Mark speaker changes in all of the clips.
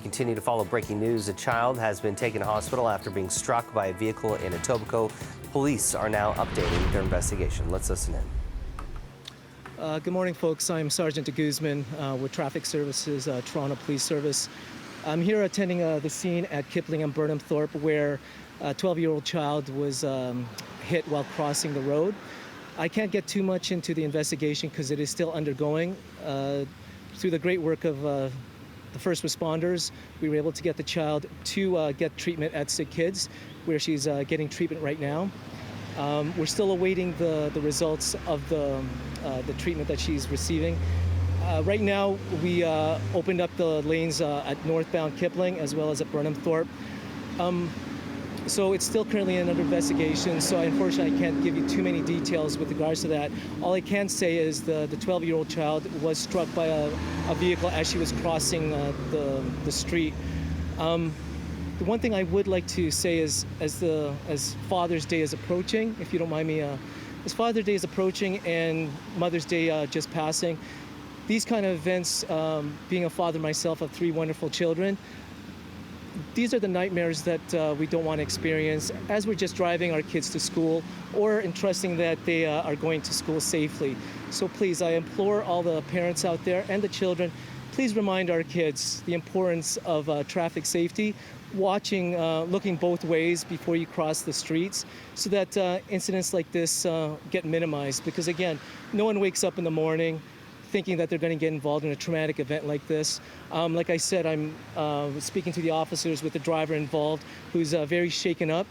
Speaker 1: continue to follow breaking news. A child has been taken to hospital after being struck by a vehicle in Etobicoke. Police are now updating their investigation. Let's listen in.
Speaker 2: Good morning, folks. I'm Sergeant de Guzman with Traffic Services, Toronto Police Service. I'm here attending the scene at Kipling and Burnham Thorpe where a 12-year-old child was hit while crossing the road. I can't get too much into the investigation because it is still undergoing. Through the great work of the first responders, we were able to get the child to get treatment at Sick Kids, where she's getting treatment right now. We're still awaiting the results of the treatment that she's receiving. Right now, we opened up the lanes at northbound Kipling as well as at Burnham Thorpe. So it's still currently under investigation, so unfortunately I can't give you too many details with regards to that. All I can say is the 12-year-old child was struck by a vehicle as she was crossing the street. The one thing I would like to say is as Father's Day is approaching, if you don't mind me, as Father's Day is approaching and Mother's Day just passing, these kind of events, being a father myself of 3 wonderful children, these are the nightmares that we don't want to experience as we're just driving our kids to school or entrusting that they are going to school safely. So please, I implore all the parents out there and the children, please remind our kids the importance of traffic safety, watching, looking both ways before you cross the streets so that incidents like this get minimized. Because again, no one wakes up in the morning thinking that they're going to get involved in a traumatic event like this. Like I said, I'm speaking to the officers with the driver involved who's very shaken up.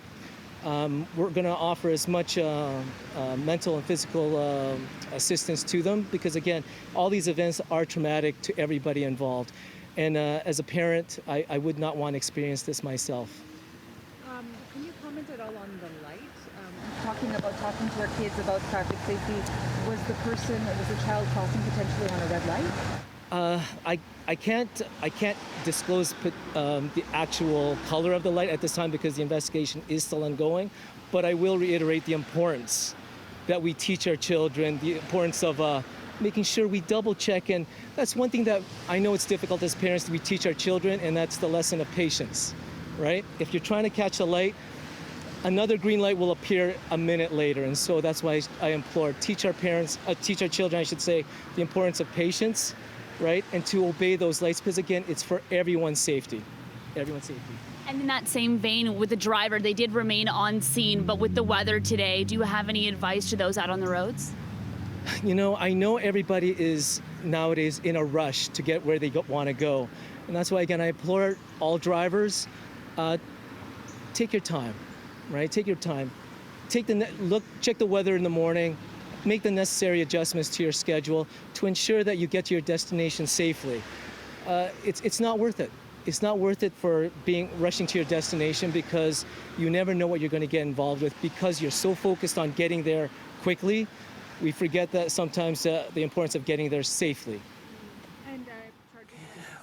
Speaker 2: We're going to offer as much mental and physical assistance to them because, again, all these events are traumatic to everybody involved. And as a parent, I would not want to experience this myself.
Speaker 3: Can you comment at all on the light? Talking to our kids about traffic safety, was the child crossing potentially on a red light?
Speaker 2: I can't disclose the actual color of the light at this time because the investigation is still ongoing, but I will reiterate the importance that we teach our children, the importance of making sure we double check, and that's one thing that I know it's difficult as parents we teach our children, and that's the lesson of patience, right? If you're trying to catch a light, another green light will appear a minute later, and so that's why I implore, teach our children, I should say, the importance of patience, right? And to obey those lights, because again, it's for everyone's safety. Everyone's safety.
Speaker 4: And in that same vein, with the driver, they did remain on scene, but with the weather today, do you have any advice to those out on the roads?
Speaker 2: You know, I know everybody is nowadays in a rush to get where they want to go. And that's why, again, I implore all drivers, take your time. Right? Take your time. Check the weather in the morning, make the necessary adjustments to your schedule to ensure that you get to your destination safely. It's not worth it. It's not worth it for rushing to your destination because you never know what you're going to get involved with because you're so focused on getting there quickly. We forget that sometimes the importance of getting there safely.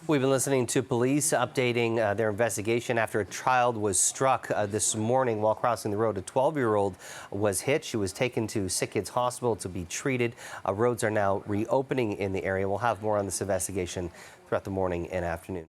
Speaker 1: We've been listening to police updating their investigation after a child was struck this morning while crossing the road. A 12-year-old was hit. She was taken to Sick Kids Hospital to be treated. Roads are now reopening in the area. We'll have more on this investigation throughout the morning and afternoon.